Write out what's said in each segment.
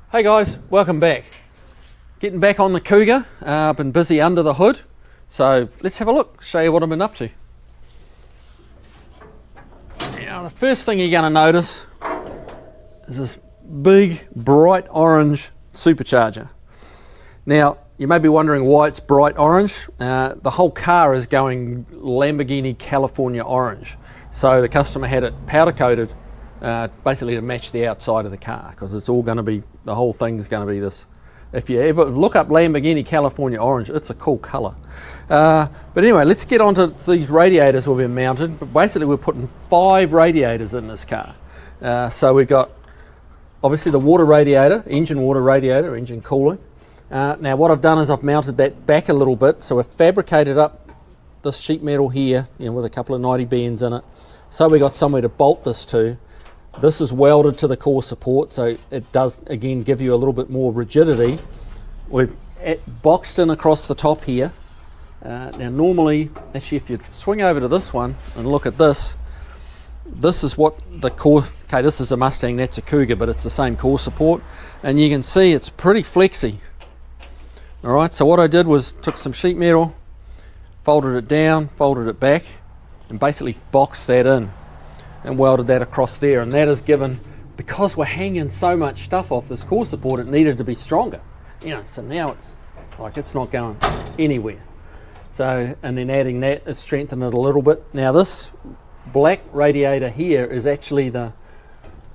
Hey guys, welcome back. Getting back on the Cougar. I've been busy under the hood, so let's have a look, show you what I've been up to. Now the first thing you're going to notice is this big bright orange supercharger. Now you may be wondering why it's bright orange. The whole car is going Lamborghini California orange, so the customer had it powder coated basically to match the outside of the car, because it's all going to be, the whole thing's going to be this. If you ever look up Lamborghini California orange, it's a cool color. But anyway, let's get on to these radiators we've been mounted. But basically we're putting 5 radiators in this car. So we've got obviously the water radiator, engine cooling. Now what I've done is I've mounted that back a little bit, so we've fabricated up this sheet metal here, with a couple of 90 bends in it, so we got somewhere to bolt this to. This is welded to the core support, so it does again give you a little bit more rigidity. We've boxed in across the top here. Now normally, actually if you swing over to this one and look at this, this is what the core, okay, this is a Mustang, that's a Cougar, but it's the same core support, and you can see it's pretty flexy. Alright, so what I did was took some sheet metal, folded it down, folded it back, and basically boxed that in and welded that across there, and that is given, because we're hanging so much stuff off this core support, it needed to be stronger, so now it's like it's not going anywhere. So, and then adding that has strengthened it a little bit. Now this black radiator here is actually the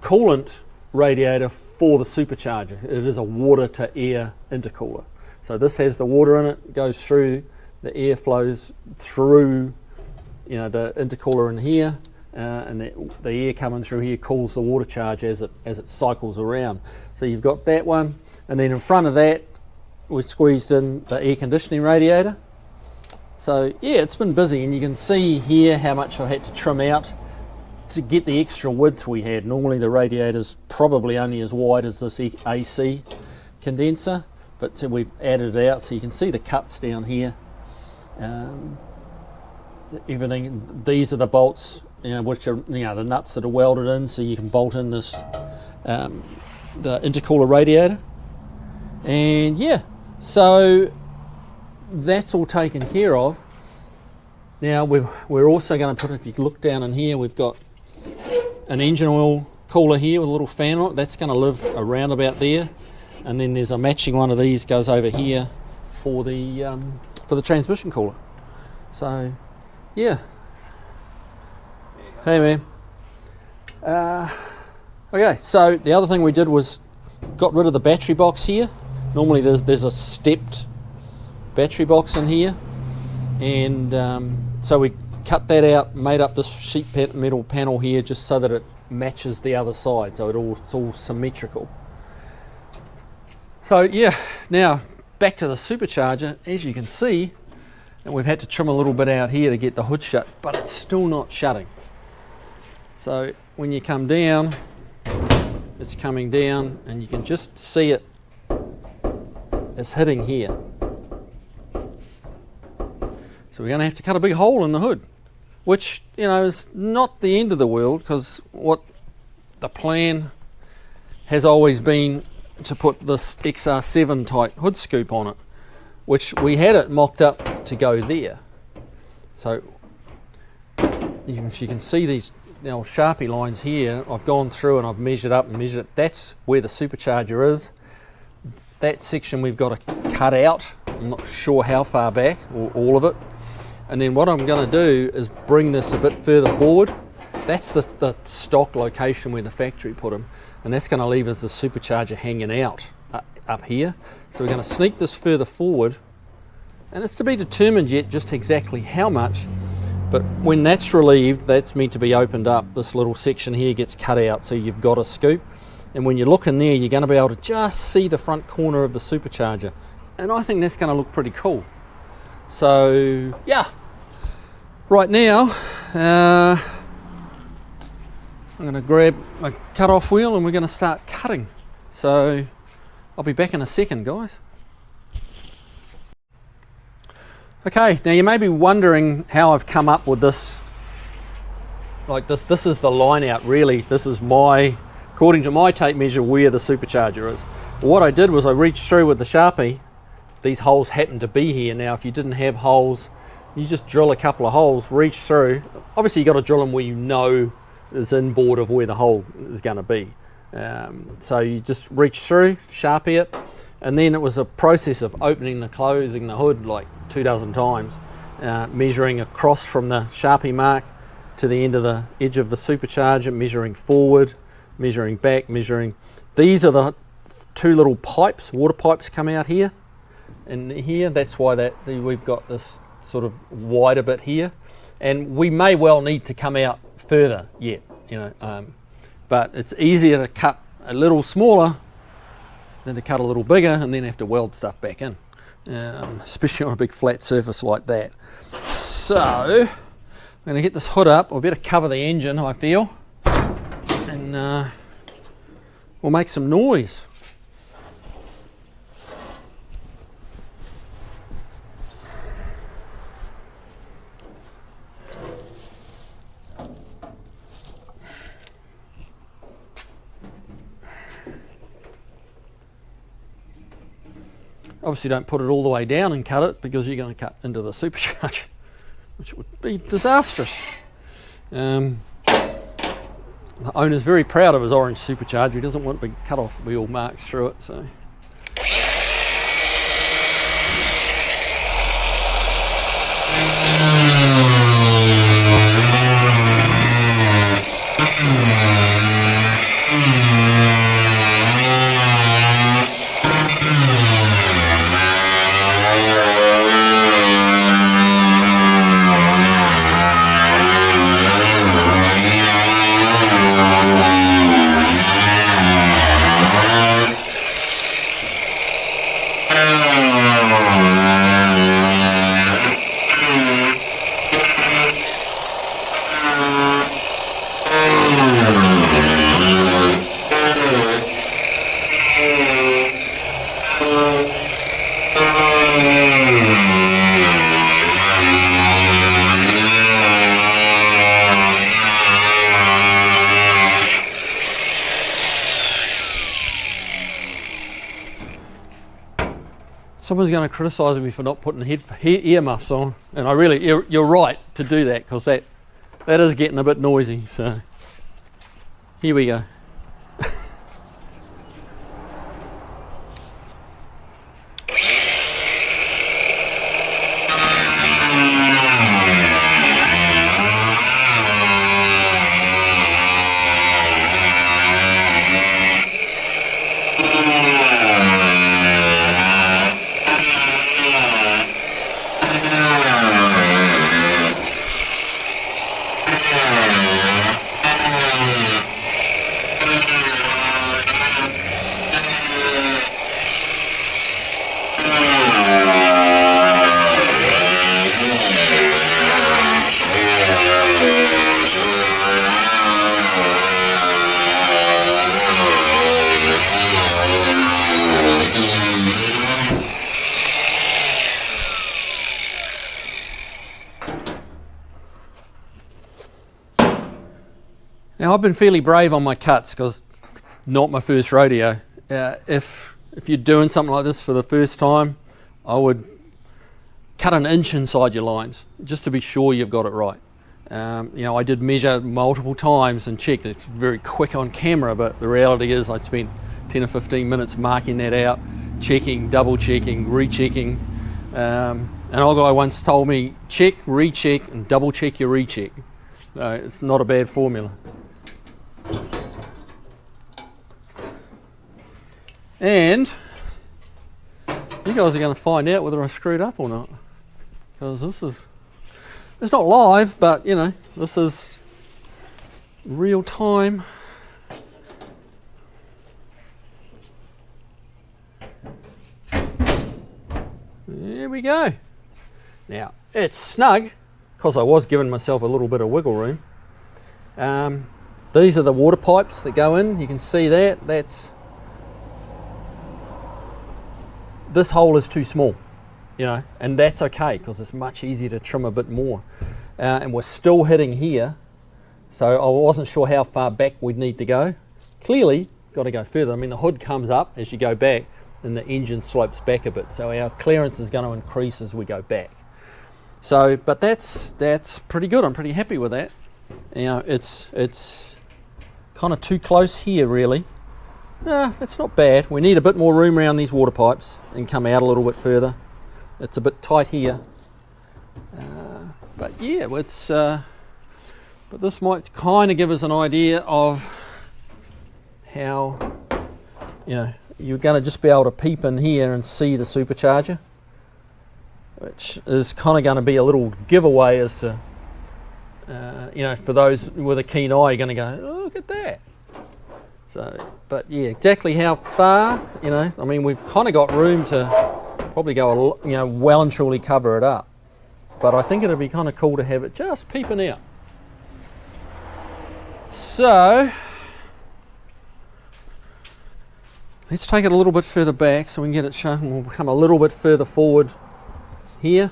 coolant radiator for the supercharger. It is a water to air intercooler, so this has the water in it, goes through, the air flows through the intercooler in here, and the air coming through here cools the water charge as it cycles around. So you've got that one, and then in front of that we squeezed in the air conditioning radiator. So yeah, it's been busy, and you can see here how much I had to trim out to get the extra width we had. Normally the radiator's probably only as wide as this AC condenser, but we've added it out so you can see the cuts down here. Everything, these are the bolts, which are the nuts that are welded in, so you can bolt in this the intercooler radiator. And yeah, so that's all taken care of. Now we're also going to put, if you look down in here, we've got an engine oil cooler here with a little fan on it. That's going to live around about there, and then there's a matching one of these goes over here for the transmission cooler. So yeah. Hey man. Okay, so the other thing we did was got rid of the battery box here. Normally there's a stepped battery box in here, and so we cut that out, made up this sheet metal panel here just so that it matches the other side, so it's all symmetrical. So yeah, now back to the supercharger. As you can see, and we've had to trim a little bit out here to get the hood shut, but it's still not shutting. So when you come down, it's coming down, and you can just see it, it's hitting here. So we're going to have to cut a big hole in the hood, which is not the end of the world, because what the plan has always been to put this XR7 type hood scoop on it, which we had it mocked up to go there. So if you can see these Sharpie lines here, I've gone through and I've measured up and measured it. That's where the supercharger is. That section we've got to cut out. I'm not sure how far back, or all of it. And then what I'm going to do is bring this a bit further forward. That's the stock location where the factory put them, and that's going to leave us the supercharger hanging out up here. So we're going to sneak this further forward, and it's to be determined yet just exactly how much. But when that's relieved, that's meant to be opened up. This little section here gets cut out, so you've got a scoop. And when you look in there, you're going to be able to just see the front corner of the supercharger. And I think that's going to look pretty cool. So, yeah. Right now, I'm going to grab a cut-off wheel and we're going to start cutting. So, I'll be back in a second, guys. Okay, now you may be wondering how I've come up with this. Like this is the line out really. This is according to my tape measure, where the supercharger is. What I did was I reached through with the Sharpie. These holes happen to be here. Now if you didn't have holes, you just drill a couple of holes, reach through. Obviously you got to drill them where you know is inboard of where the hole is going to be. So you just reach through, Sharpie it, and then it was a process of opening and closing the hood like 2 dozen times, measuring across from the Sharpie mark to the end of the edge of the supercharger, measuring forward, measuring back, measuring. These are the 2 little pipes, water pipes come out here and here. That's why we've got this sort of wider bit here, and we may well need to come out further yet, you know, but it's easier to cut a little smaller than to cut a little bigger and then have to weld stuff back in, especially on a big flat surface like that. So I'm going to get this hood up. We'll better cover the engine, I feel, and we'll make some noise. Obviously don't put it all the way down and cut it, because you're going to cut into the supercharger, which would be disastrous. The owner's very proud of his orange supercharger. He doesn't want big cut-off wheel marks through it. So. Someone's going to criticise me for not putting earmuffs on, and I really, you're right to do that, because that is getting a bit noisy. So here we go. Now I've been fairly brave on my cuts, because not my first rodeo. If you're doing something like this for the first time, I would cut an inch inside your lines, just to be sure you've got it right. You know, I did measure multiple times and check. It's very quick on camera, but the reality is I'd spent 10 or 15 minutes marking that out, checking, double checking, rechecking. An old guy once told me, check, recheck, and double check your recheck. It's not a bad formula. And you guys are going to find out whether I screwed up or not, because it's not live, but you know, this is real time. There we go. Now it's snug, because I was giving myself a little bit of wiggle room. These are the water pipes that go in. You can see that. This hole is too small, you know, and that's okay, because it's much easier to trim a bit more. And we're still hitting here, so I wasn't sure how far back we'd need to go. Clearly, got to go further. I mean, the hood comes up as you go back and the engine slopes back a bit, so our clearance is going to increase as we go back. So, but that's pretty good. I'm pretty happy with that. You know, it's kind of too close here, really. That's not bad. We need a bit more room around these water pipes and come out a little bit further. It's a bit tight here. But yeah, it's but this might kind of give us an idea of how, you know, you're going to just be able to peep in here and see the supercharger, which is kind of going to be a little giveaway as to, you know, for those with a keen eye, you're going to go, oh, look at that. So, but yeah, exactly how far, you know, I mean, we've kind of got room to probably go, you know, well and truly cover it up. But I think it'd be kind of cool to have it just peeping out. So, let's take it a little bit further back so we can get it shown. We'll come a little bit further forward here.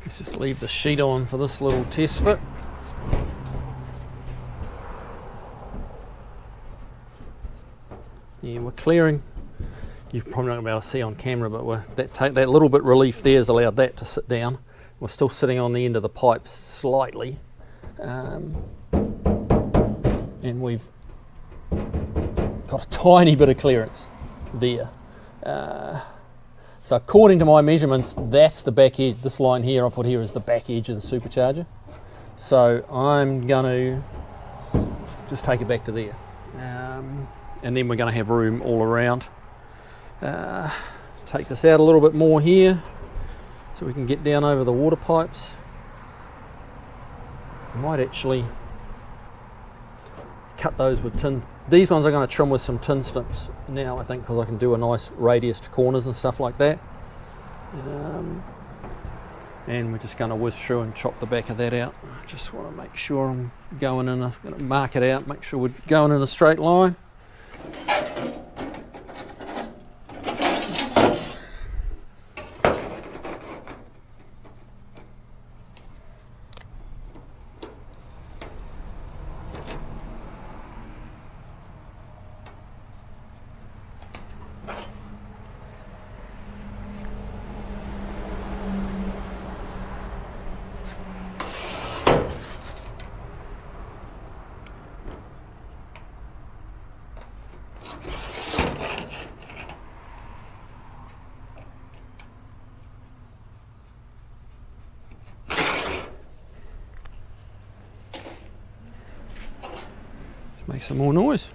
Let's just leave the sheet on for this little test fit. Yeah, we're clearing. You're probably not going to be able to see on camera, but that little bit relief there has allowed that to sit down. We're still sitting on the end of the pipes slightly, and we've got a tiny bit of clearance there. So according to my measurements, that's the back edge. This line here I put here is the back edge of the supercharger. So I'm going to just take it back to there. And then we're going to have room all around. Take this out a little bit more here so we can get down over the water pipes. I might actually cut those with tin. These ones I'm going to trim with some tin snips now, I think, because I can do a nice radius to corners and stuff like that. And we're just going to whiz through and chop the back of that out. I just want to make sure I'm going in, I'm going to mark it out, make sure we're going in a straight line. Make some more noise.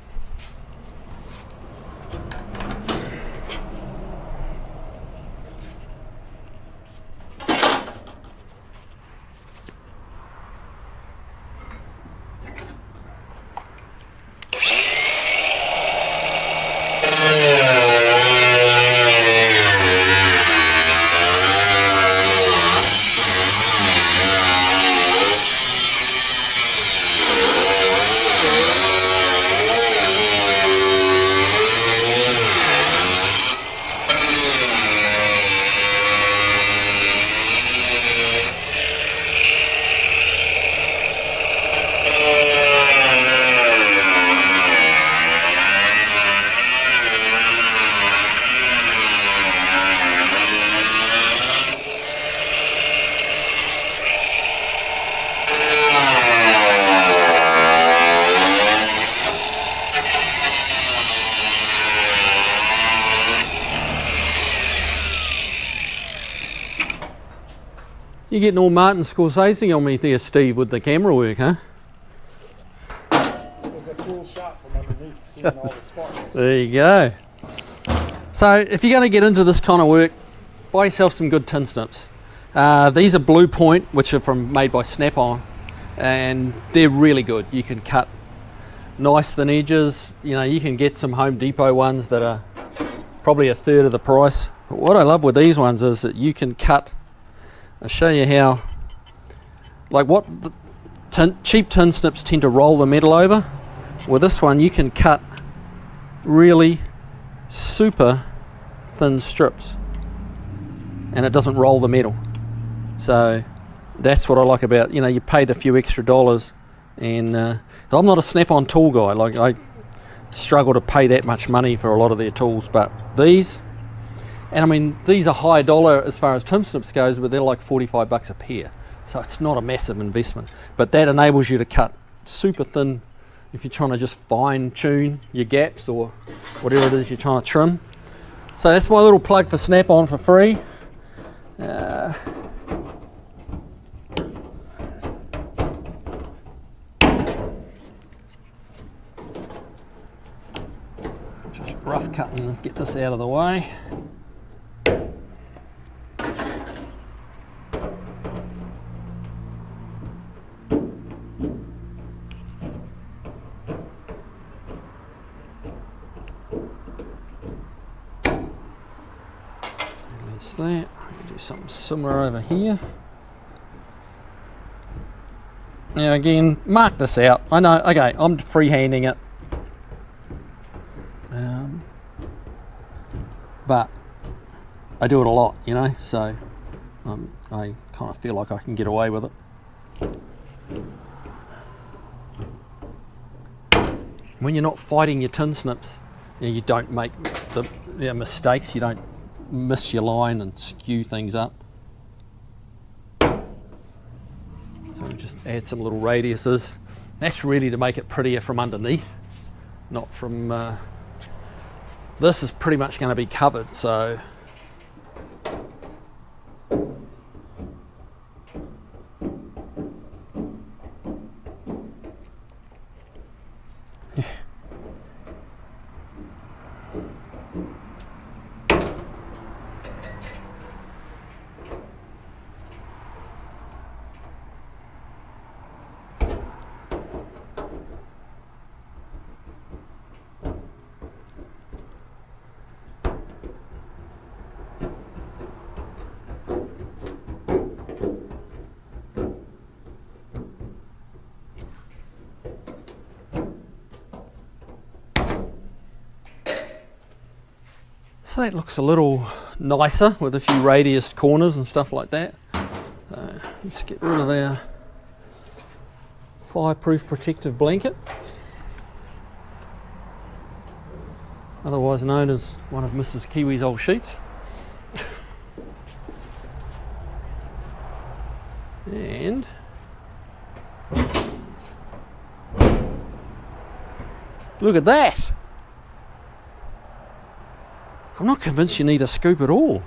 You're getting all Martin Scorsese on me there, Steve, with the camera work, huh? It was a cool shot from underneath, seeing all the sparks. There you go. So if you're going to get into this kind of work, buy yourself some good tin snips. These are Blue Point, which are made by Snap-on, and they're really good. You can cut nice thin edges. You know, you can get some Home Depot ones that are probably a third of the price. But what I love with these ones is that you can cut. I'll show you how. Like what cheap tin snips tend to roll the metal over. With this one, you can cut really super thin strips, and it doesn't roll the metal. So that's what I like about, you know, you pay the few extra dollars, and I'm not a Snap-on tool guy. Like, I struggle to pay that much money for a lot of their tools, but these, and I mean, these are high dollar as far as tin snips goes, but they're like 45 bucks a pair, so it's not a massive investment, but that enables you to cut super thin if you're trying to just fine tune your gaps or whatever it is you're trying to trim. So that's my little plug for Snap-on for free. Just rough cutting this, get this out of the way. That's that. Do something similar over here. Now again, mark this out. I know, okay, I'm freehanding it. But I do it a lot, you know, so I kind of feel like I can get away with it. When you're not fighting your tin snips, you don't make the mistakes, you don't miss your line and skew things up. So we just add some little radiuses. That's really to make it prettier from underneath, not from this is pretty much going to be covered, so so that looks a little nicer with a few radiused corners and stuff like that. So let's get rid of our fireproof protective blanket, otherwise known as one of Mrs. Kiwi's old sheets. And look at that! I'm not convinced you need a scoop at all.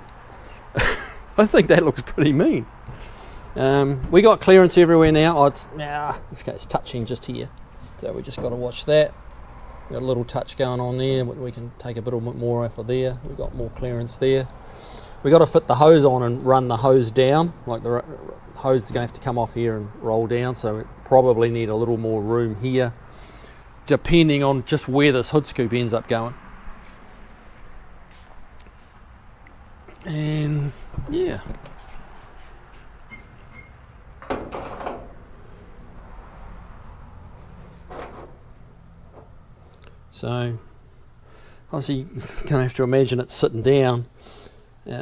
I think that looks pretty mean. We got clearance everywhere now. This guy's touching just here, so we just got to watch that. Got a little touch going on there, but we can take a bit more off of there. We got more clearance there. We got to fit the hose on and run the hose down. Like the hose is going to have to come off here and roll down, so we probably need a little more room here, depending on just where this hood scoop ends up going. And yeah, so obviously you're going to have to imagine it sitting down. We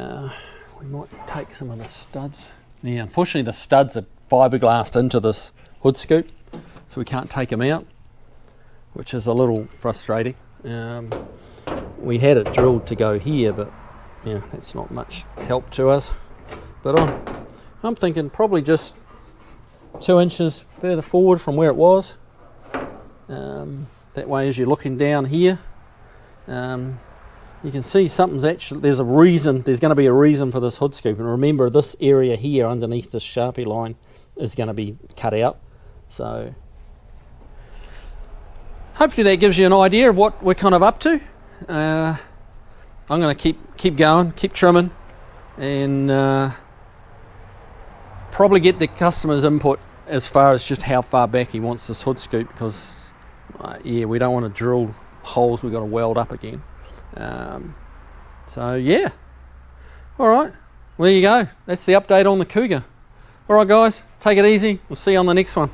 might take some of the studs. Yeah, unfortunately the studs are fiberglassed into this hood scoop, so we can't take them out, which is a little frustrating. We had it drilled to go here, but yeah, that's not much help to us. But I'm thinking probably just 2 inches further forward from where it was. That way as you're looking down here, and you can see something's actually, there's going to be a reason for this hood scoop. And remember, this area here underneath this Sharpie line is going to be cut out. So hopefully that gives you an idea of what we're kind of up to. I'm going to keep going, keep trimming, and probably get the customer's input as far as just how far back he wants this hood scoop, because yeah, we don't want to drill holes we've got to weld up again. So yeah, all right, well, there you go. That's the update on the Cougar. All right guys, take it easy. We'll see you on the next one.